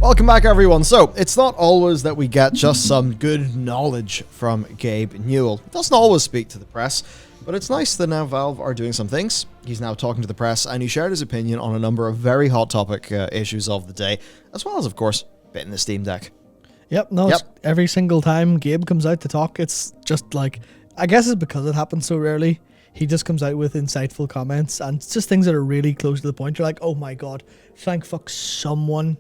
Welcome back, everyone. So, it's not always that we get just some good knowledge from Gabe Newell. He doesn't always speak to the press, but it's nice that now Valve are doing some things. He's now talking to the press, and he shared his opinion on a number of very hot topic issues of the day, as well as, of course, bitting the Steam Deck. It's every single time Gabe comes out to talk, it's just like, I guess it's because it happens so rarely. He just comes out with insightful comments, and it's just things that are really close to the point. You're like, oh my god, thank fuck someone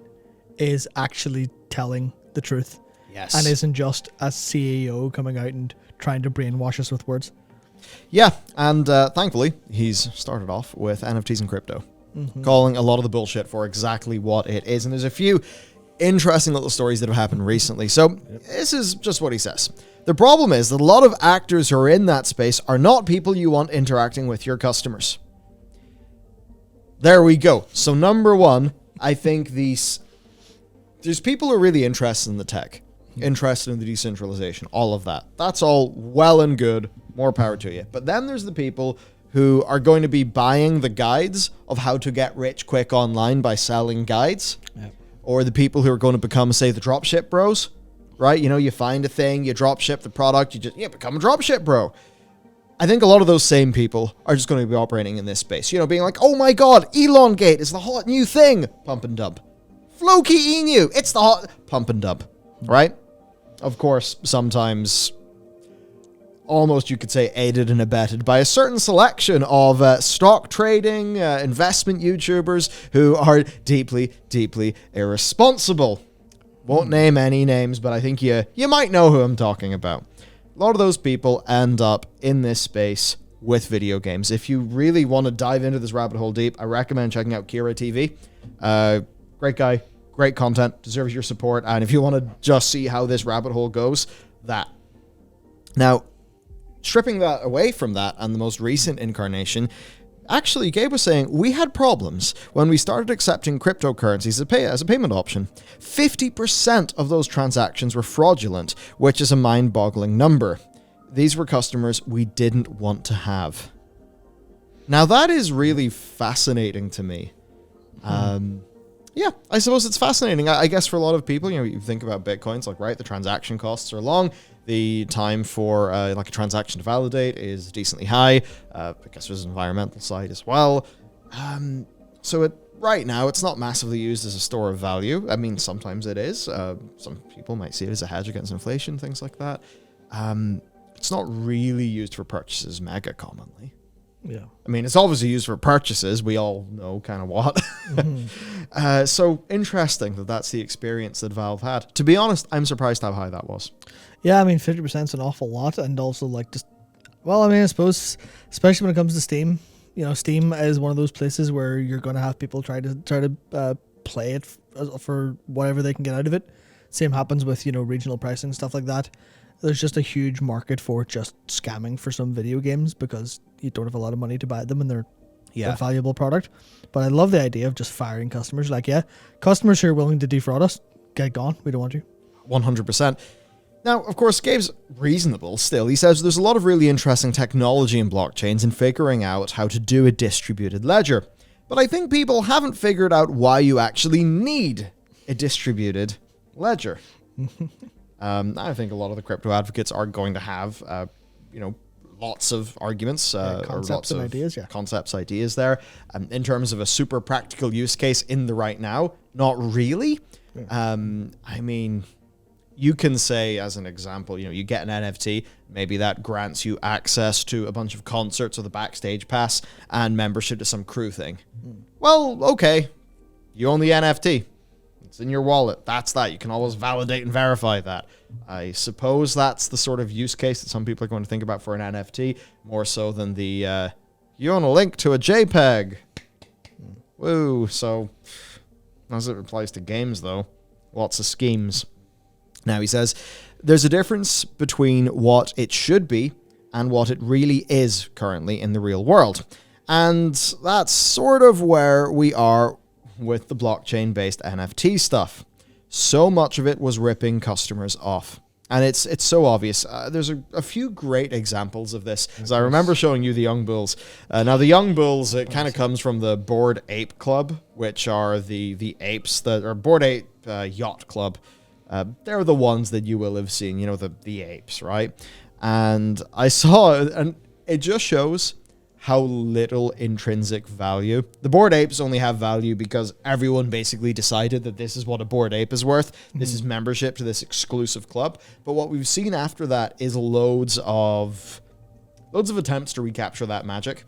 is actually telling the truth. Yes. And isn't just a CEO coming out and trying to brainwash us with words. Yeah, and thankfully, he's started off with NFTs and crypto, calling a lot of the bullshit for exactly what it is. And there's a few interesting little stories that have happened recently. So this is just what he says. The problem is that a lot of actors who are in that space are not people you want interacting with your customers. There we go. So number one, I think there's people who are really interested in the tech, interested in the decentralization, all of that. That's all well and good. More power to you. But then there's the people who are going to be buying the guides of how to get rich quick online by selling guides. Yep. Or the people who are going to become, say, the dropship bros, right? You know, you find a thing, you dropship the product, you become a dropship bro. I think a lot of those same people are just going to be operating in this space. You know, being like, oh my god, Elongate is the hot new thing. Pump and dump. Floki Inu, it's the hot... Pump and dump, right? Of course, sometimes... almost, you could say, aided and abetted by a certain selection of stock trading, investment YouTubers who are deeply, deeply irresponsible. Won't name any names, but I think you might know who I'm talking about. A lot of those people end up in this space with video games. If you really want to dive into this rabbit hole deep, I recommend checking out Kira TV. Great guy, great content, deserves your support. And if you want to just see how this rabbit hole goes, that. Now, stripping that away from that and the most recent incarnation, actually, Gabe was saying we had problems when we started accepting cryptocurrencies as a payment option. 50% of those transactions were fraudulent, which is a mind-boggling number. These were customers we didn't want to have. Now, that is really fascinating to me. Yeah, I suppose it's fascinating. I guess for a lot of people, you think about Bitcoins, like, right, the transaction costs are long. The time for like a transaction to validate is decently high. I guess there's an environmental side as well. So right now, it's not massively used as a store of value. I mean, sometimes it is. Some people might see it as a hedge against inflation, things like that. It's not really used for purchases mega commonly. Yeah. I mean, it's obviously used for purchases. We all know kind of what. So interesting that that's the experience that Valve had. To be honest, I'm surprised how high that was. Yeah, I mean, 50% is an awful lot. And also, like, just, well, I mean, I suppose, especially when it comes to Steam, Steam is one of those places where you're going to have people try to play it for whatever they can get out of it. Same happens with, regional pricing, stuff like that. There's just a huge market for just scamming for some video games because you don't have a lot of money to buy them and they're a valuable product. But I love the idea of just firing customers. Like, yeah, customers who are willing to defraud us, get gone. We don't want you. 100%. Now, of course, Gabe's reasonable still. He says there's a lot of really interesting technology in blockchains in figuring out how to do a distributed ledger. But I think people haven't figured out why you actually need a distributed ledger. I think a lot of the crypto advocates are going to have, lots of arguments, concepts and ideas, concepts, ideas there. In terms of a super practical use case in the right now, not really. Yeah. I mean, you can say, as an example, you get an NFT, maybe that grants you access to a bunch of concerts or the backstage pass and membership to some crew thing. Well, okay, you own the NFT. It's in your wallet. That's that. You can always validate and verify that. I suppose that's the sort of use case that some people are going to think about for an NFT, more so than the, you own a link to a JPEG. Woo. So, as it applies to games, though, lots of schemes. Now, he says, there's a difference between what it should be and what it really is currently in the real world. And that's sort of where we are with the blockchain-based NFT stuff. So much of it was ripping customers off. And it's so obvious. There's a few great examples of this. So I remember showing you the Young Bulls. Now, the Young Bulls, it kind of comes from the Bored Ape Club, which are the apes that are Bored Ape Yacht Club. They're the ones that you will have seen, the apes, right? And I saw it, and it just shows how little intrinsic value. The Bored Apes only have value because everyone basically decided that this is what a Bored Ape is worth. This is membership to this exclusive club. But what we've seen after that is loads of attempts to recapture that magic.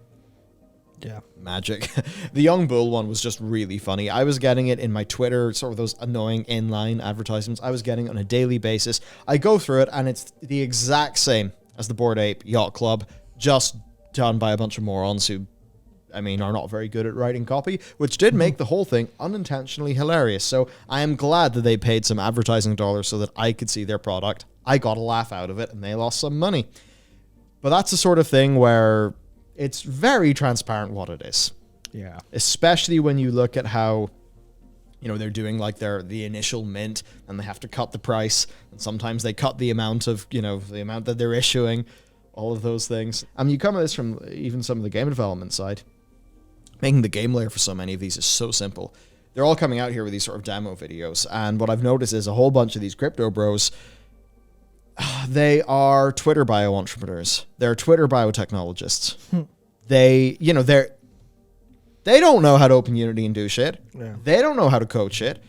Yeah. Magic. The Young Bull one was just really funny. I was getting it in my Twitter, sort of those annoying inline advertisements. I was getting it on a daily basis. I go through it, and it's the exact same as the Bored Ape Yacht Club, just done by a bunch of morons who, are not very good at writing copy, which did make the whole thing unintentionally hilarious. So I am glad that they paid some advertising dollars so that I could see their product. I got a laugh out of it, and they lost some money. But that's the sort of thing where it's very transparent what it is. Yeah. Especially when you look at how, they're doing like the initial mint, and they have to cut the price, and sometimes they cut the amount of, the amount that they're issuing. All of those things. You come at this from even some of the game development side. Making the game layer for so many of these is so simple. They're all coming out here with these sort of demo videos. And what I've noticed is a whole bunch of these crypto bros, they are Twitter bio entrepreneurs. They're Twitter biotechnologists. They don't know how to open Unity and do shit. Yeah. They don't know how to code shit.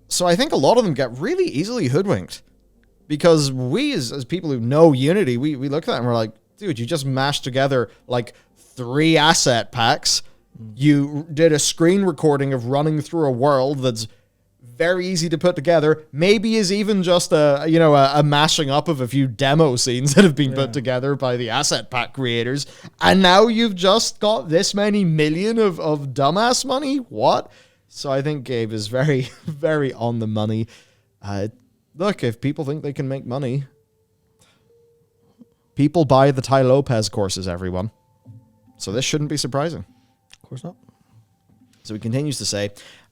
So I think a lot of them get really easily hoodwinked. Because we, as people who know Unity, we look at that and we're like, dude, you just mashed together like 3 asset packs. You did a screen recording of running through a world that's very easy to put together. Maybe is even just a mashing up of a few demo scenes that have been put together by the asset pack creators. And now you've just got this many million of dumbass money? What? So I think Gabe is very, very on the money. Look, if people think they can make money, people buy the Ty Lopez courses, everyone. So this shouldn't be surprising. Of course not. So he continues to say,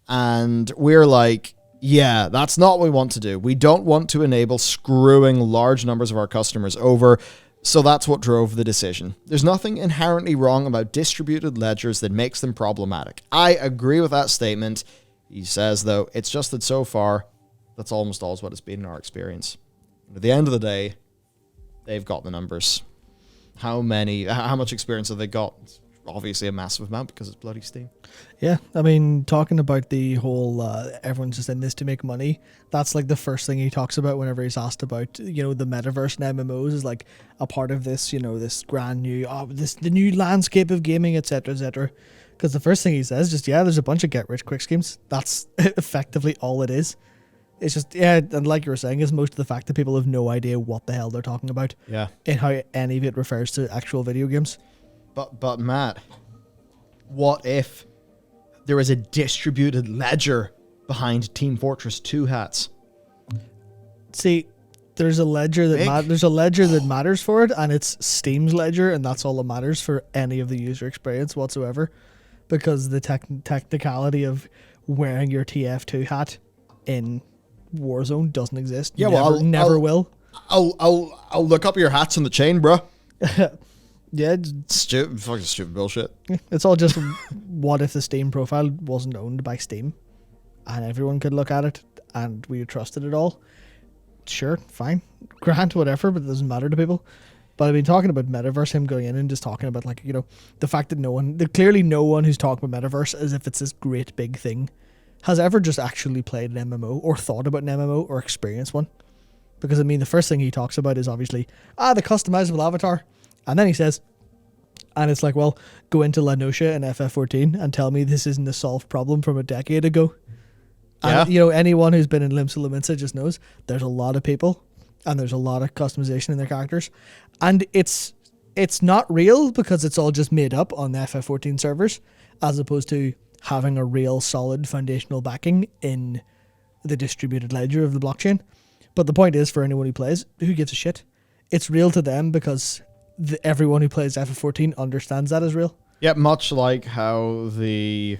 and we're like, yeah, that's not what we want to do. We don't want to enable screwing large numbers of our customers over. So that's what drove the decision. There's nothing inherently wrong about distributed ledgers that makes them problematic. I agree with that statement. He says, though, it's just that so far, that's almost always what it's been in our experience. At the end of the day, they've got the numbers. How much experience have they got? It's obviously a massive amount because it's bloody Steam. Yeah, talking about the whole everyone's just in this to make money, that's like the first thing he talks about whenever he's asked about, the Metaverse and MMOs is like a part of this, this grand new, the new landscape of gaming, etc., etc. Because the first thing he says is there's a bunch of get-rich-quick schemes. That's effectively all it is. It's just, and like you were saying, is most of the fact that people have no idea what the hell they're talking about. Yeah. And how any of it refers to actual video games. But Matt, what if there is a distributed ledger behind Team Fortress 2 hats? See, there's a ledger that matters for it, and it's Steam's ledger, and that's all that matters for any of the user experience whatsoever. Because the technicality of wearing your TF2 hat in Warzone doesn't exist. Yeah, never will. I'll look up your hats on the chain, bro. Yeah, fucking stupid bullshit. It's all just what if the Steam profile wasn't owned by Steam, and everyone could look at it, and we trusted it all. Sure, fine, grant, whatever, but it doesn't matter to people. But talking about Metaverse, him going in and just talking about the fact that clearly no one who's talking about Metaverse as if it's this great big thing has ever just actually played an MMO or thought about an MMO or experienced one. Because the first thing he talks about is obviously the customizable avatar, and then he says, and it's like, well, go into La Nocia in FF14 and tell me this isn't a solved problem from a decade ago. Yeah. And anyone who's been in Limsa Lominsa just knows there's a lot of people and there's a lot of customization in their characters, and it's not real because it's all just made up on the FF14 servers, as opposed to having a real solid foundational backing in the distributed ledger of the blockchain. But the point is, for anyone who plays, who gives a shit? It's real to them because everyone who plays FF14 understands that as real. Yeah, much like how the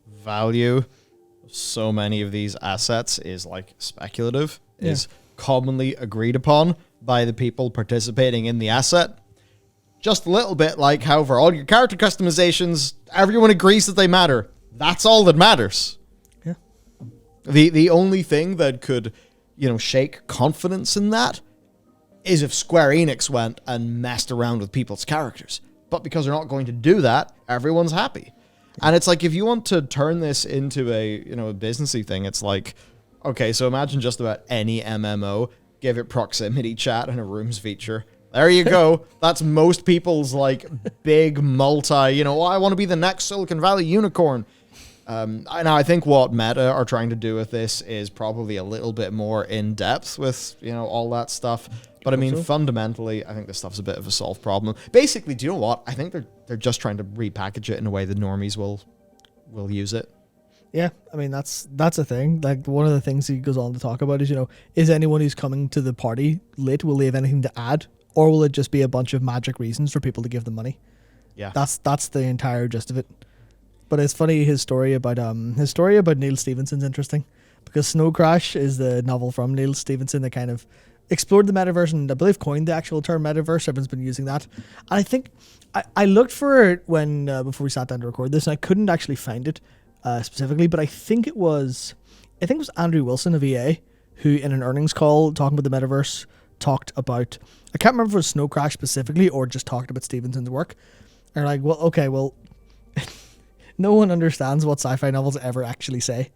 value of so many of these assets is like speculative, is commonly agreed upon by the people participating in the asset. Just a little bit like how for all your character customizations, everyone agrees that they matter. That's all that matters. Yeah. The only thing that could, shake confidence in that is if Square Enix went and messed around with people's characters. But because they're not going to do that, everyone's happy. And it's like, if you want to turn this into a businessy thing, it's like, okay, so imagine just about any MMO, give it proximity chat and a rooms feature. There you go. That's most people's like big multi, I want to be the next Silicon Valley unicorn. Now I think what Meta are trying to do with this is probably a little bit more in depth with, all that stuff. But I mean, fundamentally, I think this stuff's a bit of a solved problem. Basically, do you know what? I think they're just trying to repackage it in a way that normies will use it. Yeah, I mean, that's a thing. Like, one of the things he goes on to talk about is, is anyone who's coming to the party late, will they have anything to add? Or will it just be a bunch of magic reasons for people to give them money? Yeah. That's the entire gist of it. But it's funny, his story about Neil Stephenson's interesting. Because Snow Crash is the novel from Neil Stephenson that kind of explored the metaverse and I believe coined the actual term metaverse. Everyone's been using that. And I think I looked for it when before we sat down to record this, and I couldn't actually find it specifically, but I think it was Andrew Wilson of EA who, in an earnings call talking about the metaverse, talked about, I can't remember if it was Snow Crash specifically or just talked about Stephenson's work. And like, well, okay, well, no one understands what sci-fi novels ever actually say.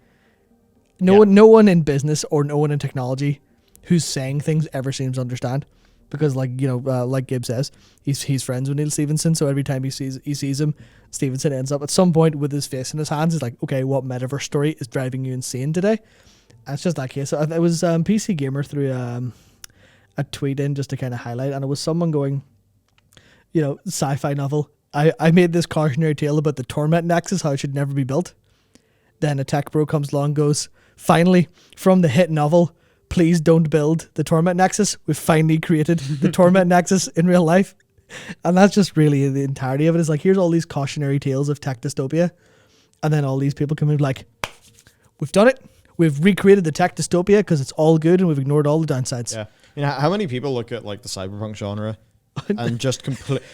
No one in business or no one in technology who's saying things ever seems to understand, because like Gabe says, he's friends with Neil Stephenson, so every time he sees him, Stephenson ends up at some point with his face in his hands. He's like, okay, what metaverse story is driving you insane today? And it's just that case. It was PC Gamer threw a tweet in just to kind of highlight, and it was someone going, sci-fi novel. I made this cautionary tale about the Torment Nexus, how it should never be built. Then a tech bro comes along and goes, finally, from the hit novel, please don't build the Torment Nexus. We've finally created the Torment Nexus in real life. And that's just really the entirety of it. Is like, here's all these cautionary tales of tech dystopia. And then all these people come in like, we've done it. We've recreated the tech dystopia because it's all good and we've ignored all the downsides. Yeah. How many people look at like the cyberpunk genre and just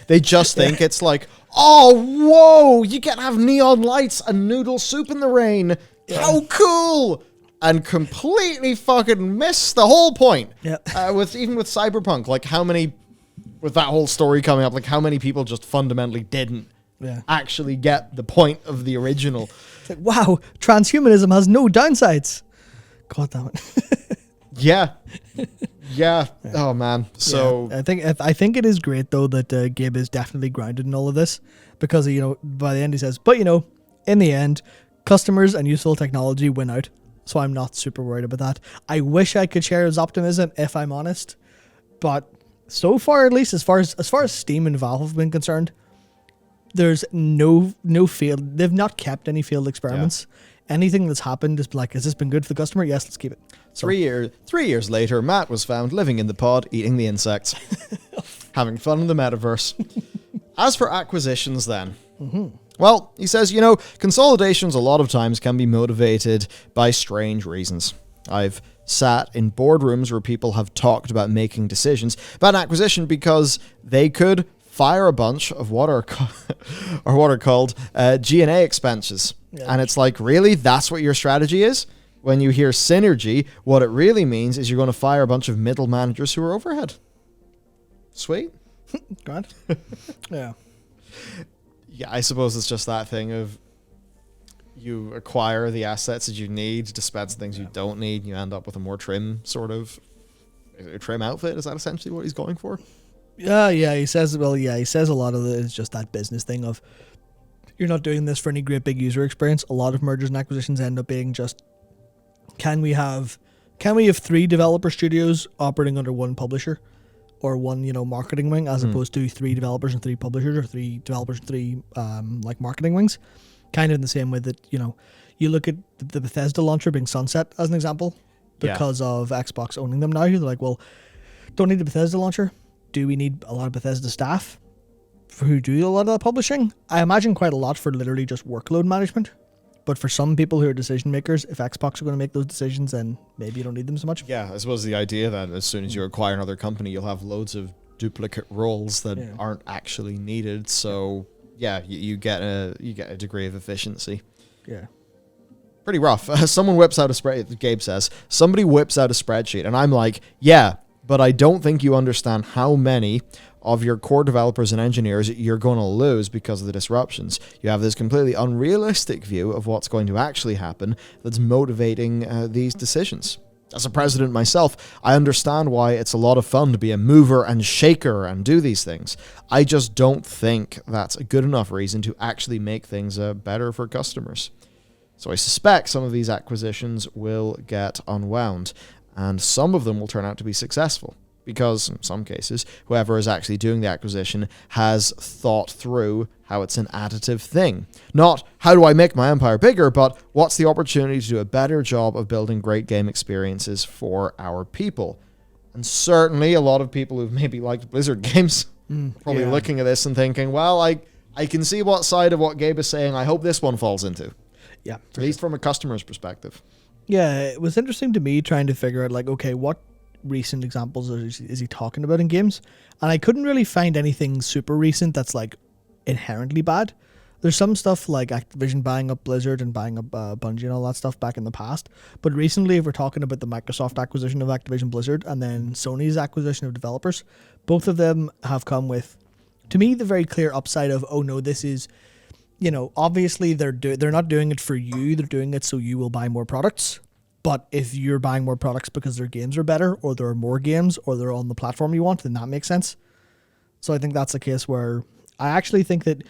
they just think it's like, oh, whoa, you can have neon lights and noodle soup in the rain. Yeah. How cool! And completely fucking miss the whole point. Yeah. With cyberpunk, like how many, with that whole story coming up, like how many people just fundamentally didn't actually get the point of the original. It's like, wow, transhumanism has no downsides. God damn it. Yeah. Oh man. So I think it is great though that Gabe is definitely grounded in all of this, because by the end he says, but in the end, customers and useful technology win out. So I'm not super worried about that. I wish I could share his optimism, if I'm honest, but so far, at least as far as Steam and Valve have been concerned, there's no failed. They've not kept any failed experiments. Yeah. Anything that's happened is like, has this been good for the customer? Yes, let's keep it. So, 3 years later, Matt was found living in the pod, eating the insects, having fun in the metaverse. As for acquisitions, then. Well, he says, consolidations a lot of times can be motivated by strange reasons. I've sat in boardrooms where people have talked about making decisions about an acquisition because they could fire a bunch of what are called G&A expenses. Yeah. And it's like, really? That's what your strategy is? When you hear synergy, what it really means is you're going to fire a bunch of middle managers who are overhead. Sweet. God. Yeah. Yeah, I suppose it's just that thing of you acquire the assets that you need, dispense things you don't need, and you end up with a more trim sort of trim outfit. Is that essentially what he's going for? Yeah. He says a lot of it is just that business thing of, you're not doing this for any great big user experience. A lot of mergers and acquisitions end up being just, can we have 3 developer studios operating under one publisher? Or one, marketing wing, as opposed to 3 developers and 3 publishers, or 3 developers and 3 marketing wings. Kind of in the same way that, you look at the Bethesda launcher being sunset as an example, because of Xbox owning them now. They're like, well, don't need the Bethesda launcher. Do we need a lot of Bethesda staff who do a lot of the publishing? I imagine quite a lot for literally just workload management. But for some people who are decision makers, if Xbox are going to make those decisions, then maybe you don't need them so much. Yeah, I suppose the idea that as soon as you acquire another company, you'll have loads of duplicate roles that aren't actually needed. So yeah, you get a degree of efficiency. Yeah. Pretty rough. Someone whips out a spread. Gabe says somebody whips out a spreadsheet, and I'm like, yeah, but I don't think you understand how many of your core developers and engineers you're going to lose because of the disruptions. You have this completely unrealistic view of what's going to actually happen that's motivating these decisions. As a president myself, I understand why it's a lot of fun to be a mover and shaker and do these things. I just don't think that's a good enough reason to actually make things better for customers. So I suspect some of these acquisitions will get unwound, and some of them will turn out to be successful. Because in some cases, whoever is actually doing the acquisition has thought through how it's an additive thing. Not, how do I make my empire bigger, but what's the opportunity to do a better job of building great game experiences for our people? And certainly a lot of people who've maybe liked Blizzard games probably looking at this and thinking, well, I can see what side of what Gabe is saying I hope this one falls into. Yeah. At least from a customer's perspective. Yeah, it was interesting to me trying to figure out, like, okay, what recent examples is he talking about in games, and I couldn't really find anything super recent that's like inherently bad. There's some stuff like Activision buying up Blizzard and buying up Bungie and all that stuff back in the past, but recently, if we're talking about the Microsoft acquisition of Activision Blizzard and then Sony's acquisition of developers, both of them have come with, to me, the very clear upside of, oh no, this is, you know, obviously they're not doing it for you, they're doing it so you will buy more products. But if you're buying more products because their games are better, or there are more games, or they're on the platform you want, then that makes sense. So I think that's a case where I actually think that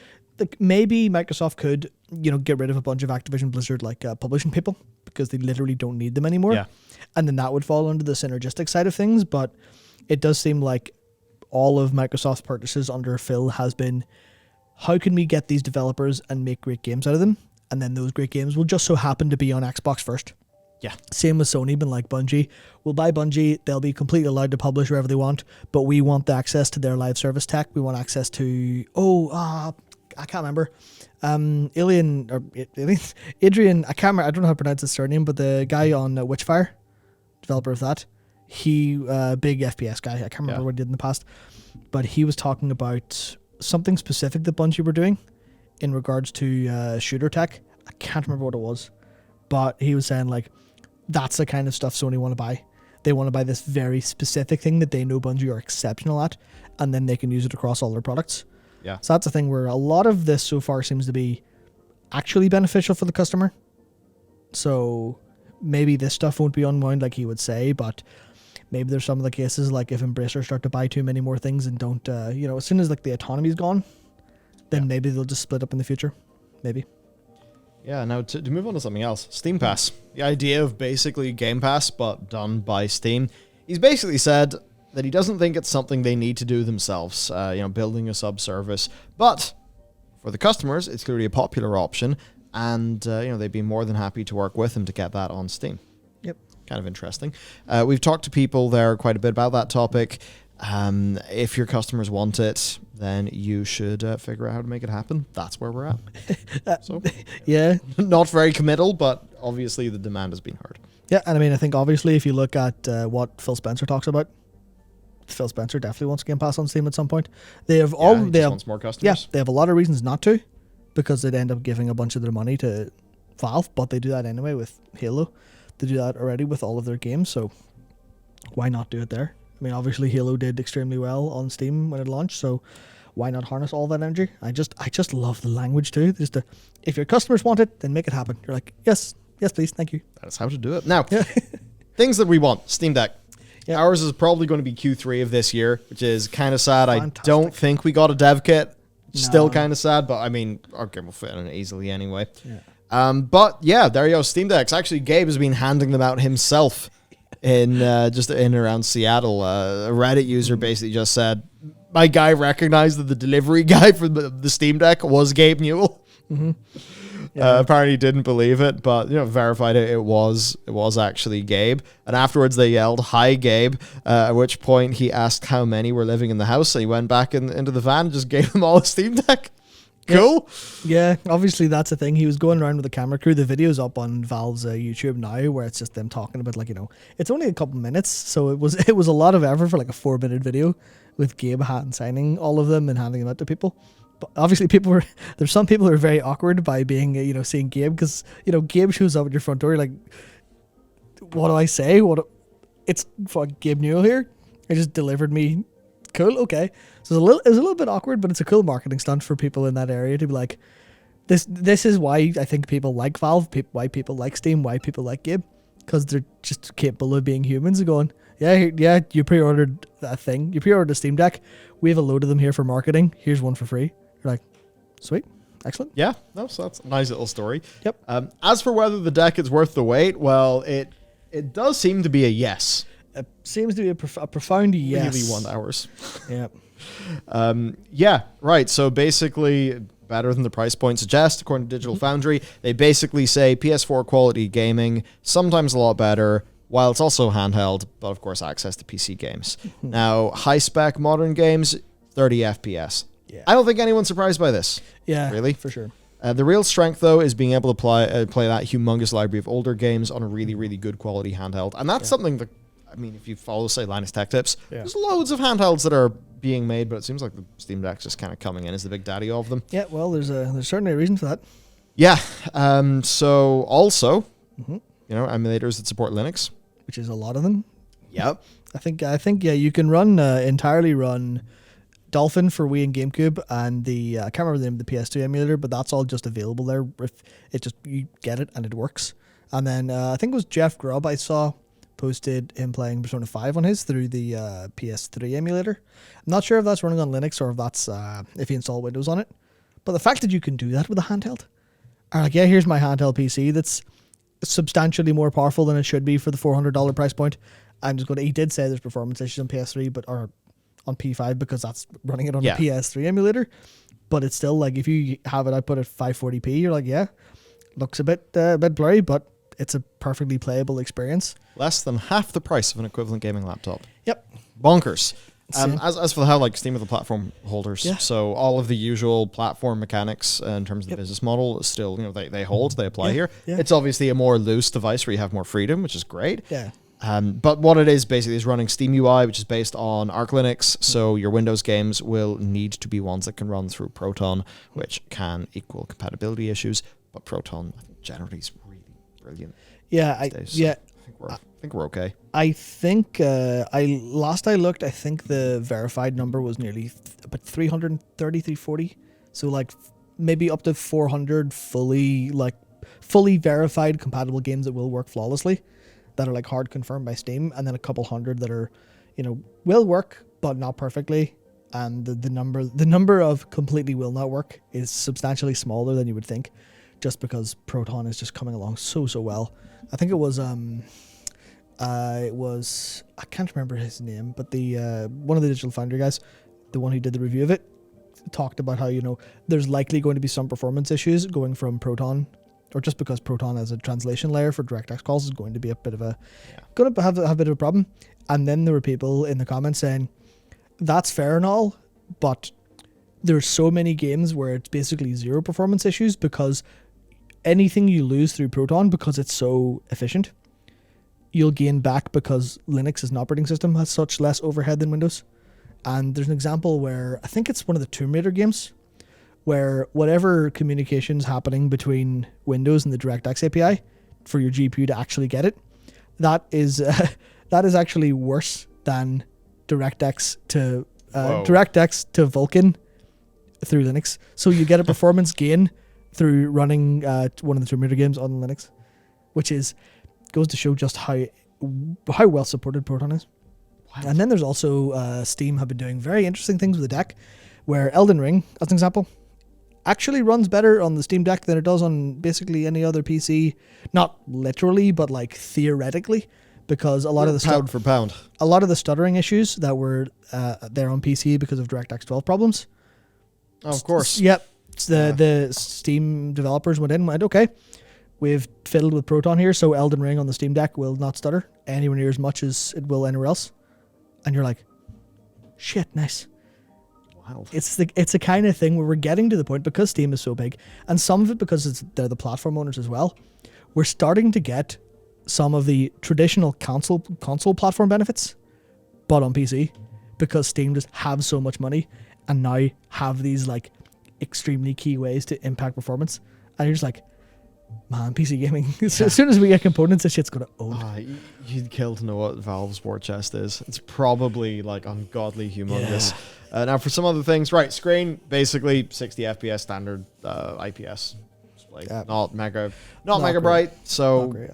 maybe Microsoft could, you know, get rid of a bunch of Activision Blizzard publishing people because they literally don't need them anymore. Yeah. And then that would fall under the synergistic side of things. But it does seem like all of Microsoft's purchases under Phil has been, how can we get these developers and make great games out of them? And then those great games will just so happen to be on Xbox first. Yeah. Same with Sony, been like Bungie. We'll buy Bungie. They'll be completely allowed to publish wherever they want, but we want the access to their live service tech. We want access to, I can't remember. Adrian, I can't remember. I don't know how to pronounce his surname, but the guy on Witchfire, developer of that, he, big FPS guy. I can't remember what he did in the past, but he was talking about something specific that Bungie were doing in regards to shooter tech. I can't remember what it was, but he was saying like, that's the kind of stuff Sony want to buy. They want to buy this very specific thing that they know Bungie are exceptional at, and then they can use it across all their products. Yeah. So that's the thing where a lot of this so far seems to be actually beneficial for the customer. So maybe this stuff won't be unwound like he would say, but maybe there's some of the cases like if Embracer start to buy too many more things and don't, as soon as like the autonomy is gone, then maybe they'll just split up in the future. Maybe. Yeah, now to move on to something else, Steam Pass. The idea of basically Game Pass, but done by Steam. He's basically said that he doesn't think it's something they need to do themselves, building a sub-service. But for the customers, it's clearly a popular option, and they'd be more than happy to work with him to get that on Steam. Yep. Kind of interesting. We've talked to people there quite a bit about that topic. If your customers want it, then you should figure out how to make it happen. That's where we're at. So, yeah. Not very committal, but obviously the demand has been heard. Yeah, and I mean, I think obviously if you look at what Phil Spencer talks about, Phil Spencer definitely wants Game Pass on Steam at some point. They wants more customers. Yeah, they have a lot of reasons not to, because they'd end up giving a bunch of their money to Valve, but they do that anyway with Halo. They do that already with all of their games, so why not do it there? I mean, obviously Halo did extremely well on Steam when it launched, so why not harness all that energy? I just love the language too. If your customers want it, then make it happen. You're like, yes, please, thank you. That's how to do it. Now, things that we want. Steam Deck. Yeah. Ours is probably going to be Q3 of this year, which is kind of sad. Fantastic. I don't think we got a dev kit. Still kind of sad, but I mean, our game will fit in it easily anyway. Yeah. But yeah, there you go. Steam Decks. Actually, Gabe has been handing them out himself. Just in and around Seattle. A Reddit user basically just said, my guy recognized that the delivery guy for the Steam Deck was Gabe Newell. Mm-hmm. Yeah. Apparently didn't believe it, but verified it was actually Gabe. And afterwards they yelled, "Hi Gabe," at which point he asked how many were living in the house, and he went back into the van and just gave them all a Steam Deck. Cool. Yeah, obviously that's a thing. He was going around with the camera crew. The video's up on Valve's YouTube now, where it's just them talking about, like, it's only a couple minutes, so it was a lot of effort for like a 4-minute video with Gabe signing all of them and handing them out to people. But obviously there's some people who are very awkward by being, seeing Gabe, because, Gabe shows up at your front door, you're like, what do I say? It's fucking Gabe Newell here. He just delivered me. Cool, okay. So it's a little bit awkward, but it's a cool marketing stunt for people in that area to be like, this is why I think people like Valve, why people like Steam, why people like Gabe, because they're just capable of being humans and going, yeah, you pre-ordered that thing. You pre-ordered a Steam Deck. We have a load of them here for marketing. Here's one for free. You're like, sweet. Excellent. Yeah, no, so that's a nice little story. Yep. As for whether the deck is worth the wait, well, it does seem to be a yes. It seems to be a profound yes. Really 1 hours. Yep. Yeah, right. So basically, better than the price point suggests, according to Digital Foundry. They basically say PS4 quality gaming, sometimes a lot better, while it's also handheld, but of course access to PC games. Now, high-spec modern games, 30 FPS. Yeah. I don't think anyone's surprised by this. Yeah, really, for sure. The real strength, though, is being able to play that humongous library of older games on a really, really good quality handheld. And that's something that, I mean, if you follow, say, Linus Tech Tips, there's loads of handhelds that are being made, but it seems like the Steam Deck's just kind of coming in as the big daddy of them. Yeah, well, there's certainly a reason for that. Yeah. So also, emulators that support Linux, which is a lot of them. Yep. I think yeah, you can entirely run Dolphin for Wii and GameCube, and I can't remember the name of the PS2 emulator, but that's all just available there. If it just, you get it and it works. And then I think it was Jeff Grubb I saw posted him playing Persona 5 on his through the PS3 emulator. I'm not sure if that's running on Linux or if that's if you install Windows on it. But the fact that you can do that with a handheld, or like, yeah, here's my handheld PC that's substantially more powerful than it should be for the $400 price point. I'm just going to, he did say there's performance issues on PS3, or on P5, because that's running it on a PS3 emulator. But it's still like, if you have it output at 540p, you're like, yeah, looks a bit blurry, but it's a perfectly playable experience. Less than half the price of an equivalent gaming laptop. Yep. Bonkers. As for how, like, Steam are the platform holders, Yeah. so all of the usual platform mechanics in terms of the business model is still, they hold, they apply here. Yeah. It's obviously a more loose device where you have more freedom, which is great. Yeah. But what it is basically is running Steam UI, which is based on Arch Linux. So your Windows games will need to be ones that can run through Proton, which can equal compatibility issues. But Proton, I think, generally is really brilliant. Yeah, I think we're okay. I think last I looked, I think the verified number was nearly about 330, 340. So like maybe up to 400 fully verified compatible games that will work flawlessly, that are like hard confirmed by Steam, and then a couple hundred that are, will work but not perfectly. And the number of completely will not work is substantially smaller than you would think, just because Proton is just coming along so well. I think it was I can't remember his name, but the one of the Digital Foundry guys, the one who did the review of it, talked about how there's likely going to be some performance issues going from Proton, or just because Proton as a translation layer for DirectX calls is going to be a bit of a have a bit of a problem. And then there were people in the comments saying that's fair and all, but there's so many games where it's basically zero performance issues, because anything you lose through Proton, because it's so efficient, you'll gain back because Linux as an operating system has such less overhead than Windows. And there's an example where I think it's one of the Tomb Raider games, where whatever communication's happening between Windows and the DirectX API for your GPU to actually get it, that is actually worse than DirectX to Vulkan through Linux. So you get a performance gain through running one of the Tomb Raider games on Linux, which goes to show just how well supported Proton is. Wow. And then there's also Steam have been doing very interesting things with the deck, where Elden Ring, as an example, actually runs better on the Steam Deck than it does on basically any other PC. Not literally, but like theoretically, because a lot of the pound for pound, a lot of the stuttering issues that were there on PC because of DirectX 12 problems. Oh, of course. Yep. The Steam developers went okay, we've fiddled with Proton here, so Elden Ring on the Steam Deck will not stutter anywhere near as much as it will anywhere else. And you're like, shit, nice. wild. It's the kind of thing where we're getting to the point, because Steam is so big, and some of it because they're the platform owners as well. We're starting to get some of the traditional console platform benefits, but on PC, because Steam just have so much money and now have these like extremely key ways to impact performance. And you're just like, man, PC gaming. As soon as we get components, this shit's gonna own. You'd kill to know what Valve's war chest is. It's probably like ungodly humongous. Yeah. Now for some other things, right? Screen basically 60 FPS standard IPS display, not mega bright. So not great,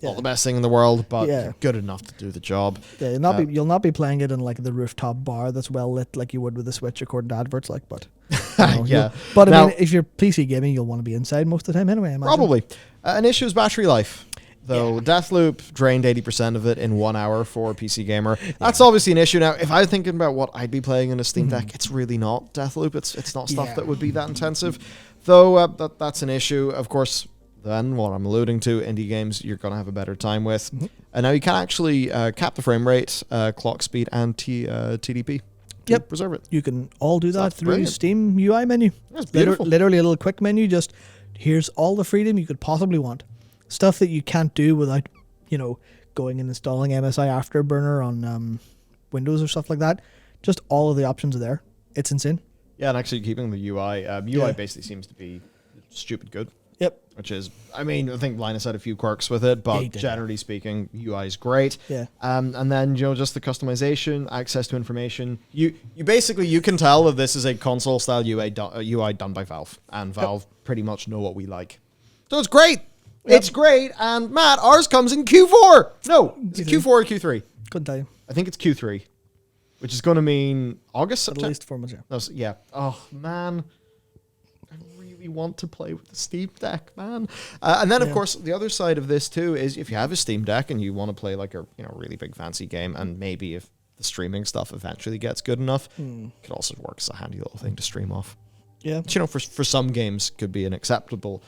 not the best thing in the world, but good enough to do the job. Yeah, you'll not be playing it in like the rooftop bar that's well lit like you would with the Switch according to adverts, like, but. But I mean, if you're PC gaming, you'll want to be inside most of the time anyway, I imagine. Probably. An issue is battery life. Though Deathloop drained 80% of it in 1 hour for a PC gamer. That's obviously an issue. Now, if I'm thinking about what I'd be playing in a Steam Deck, it's really not Deathloop. It's not stuff that would be that intensive. Though that's an issue. Of course, then what I'm alluding to, indie games you're going to have a better time with. And now you can actually cap the frame rate, clock speed, and TDP. Preserve it. You can all do that through Steam UI menu. That's beautiful. Literally a little quick menu. Just here's all the freedom you could possibly want. Stuff that you can't do without, going and installing MSI Afterburner on Windows or stuff like that. Just all of the options are there. It's insane. Yeah, and actually keeping the UI basically seems to be stupid good. Yep. Which is, I think Linus had a few quirks with it, but generally speaking, UI is great. Yeah. And then, just the customization, access to information. You basically, you can tell that this is a console-style UI done by Valve, and Valve pretty much know what we like. So it's great. Yep. It's great. And Matt, ours comes in Q4. No, is it Q4 or Q3? Couldn't tell you. I think it's Q3, which is going to mean August, September? At least 4 months, yeah. No, yeah. Oh, man. Want to play with the Steam Deck, man. And then, of course, the other side of this, too, is if you have a Steam Deck and you want to play like a really big fancy game, and maybe if the streaming stuff eventually gets good enough, it could also work as a handy little thing to stream off. Yeah. But, for some games, could be an acceptable...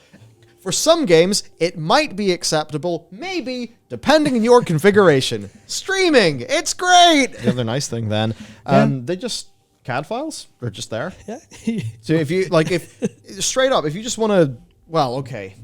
For some games, it might be acceptable, maybe, depending on your configuration. Streaming, it's great! The other nice thing, then, they just... CAD files are just there. Yeah. So if you straight up, if you just want to,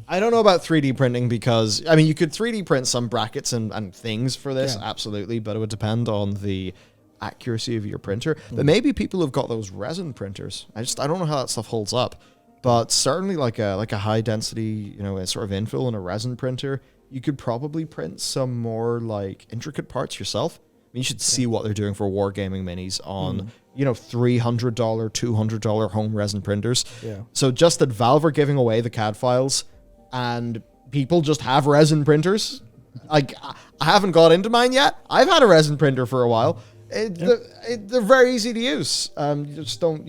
I don't know about 3D printing because you could 3D print some brackets and things for this, absolutely, but it would depend on the accuracy of your printer. But maybe people have got those resin printers. I don't know how that stuff holds up, but certainly like a high density, a sort of infill in a resin printer, you could probably print some more like intricate parts yourself. You should see what they're doing for wargaming minis on, $300, $200 home resin printers. Yeah. So just that Valve are giving away the CAD files and people just have resin printers. Like, I haven't got into mine yet. I've had a resin printer for a while. They're very easy to use. You just don't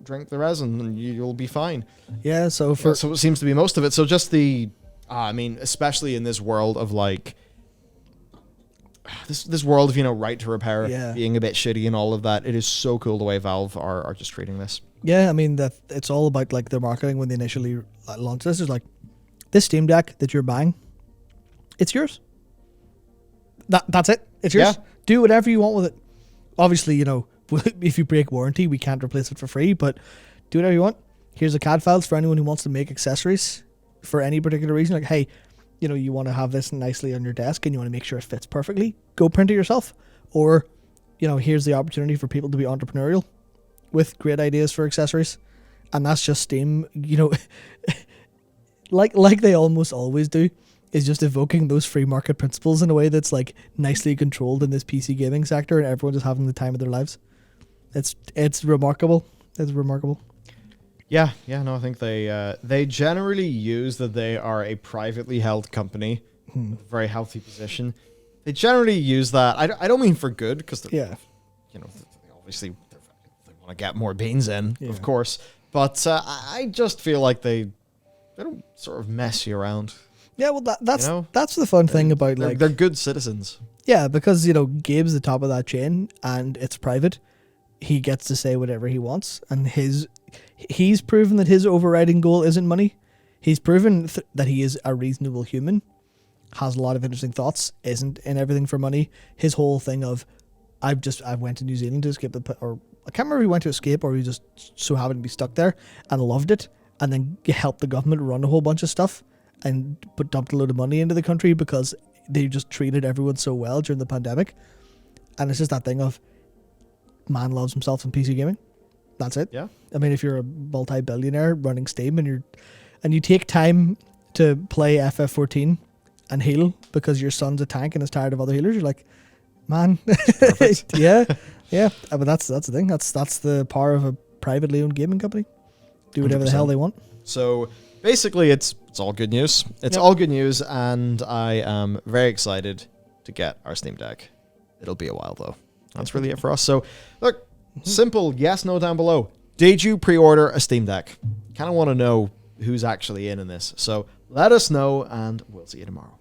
drink the resin and you'll be fine. Yeah, so it seems to be most of it. So just especially in this world of like, this world of right to repair being a bit shitty and all of that, it is so cool the way Valve are just treating this. Yeah, that it's all about like their marketing when they initially launched this. Is like, this Steam Deck that you're buying, it's yours. That's it. It's yours. Yeah. Do whatever you want with it. Obviously, if you break warranty, we can't replace it for free, but do whatever you want. Here's the CAD files for anyone who wants to make accessories for any particular reason. Like, hey, you want to have this nicely on your desk and you want to make sure it fits perfectly, go print it yourself. Or, here's the opportunity for people to be entrepreneurial with great ideas for accessories. And that's just Steam, like they almost always do, is just evoking those free market principles in a way that's like nicely controlled in this PC gaming sector, and everyone just having the time of their lives. It's remarkable. It's remarkable. Yeah, no, I think they generally use that they are a privately held company with a very healthy position. They generally use that. I don't mean for good, because obviously they want to get more beans in, of course. But I just feel like they don't sort of mess you around. Yeah, well, that's the fun thing about they're good citizens. Yeah, because Gabe's the top of that chain and it's private. He gets to say whatever he wants, and he's proven that his overriding goal isn't money. He's proven that he is a reasonable human, has a lot of interesting thoughts, isn't in everything for money. His whole thing of, I went to New Zealand to escape or I can't remember if we went to escape or we just so happened to be stuck there and loved it, and then helped the government run a whole bunch of stuff and dumped a load of money into the country because they just treated everyone so well during the pandemic. And it's just that thing of man loves himself in PC gaming. That's it. Yeah. I mean, if you're a multi-billionaire running Steam and you take time to play FF14 and heal because your son's a tank and is tired of other healers, you're like, man, yeah. But that's the thing. That's the power of a privately owned gaming company. Do whatever 100%. the hell they want. So basically, it's all good news. It's all good news, and I am very excited to get our Steam Deck. It'll be a while though. That's really it for us. So look, simple yes, no down below. Did you pre-order a Steam Deck? Kind of want to know who's actually in this. So let us know, and we'll see you tomorrow.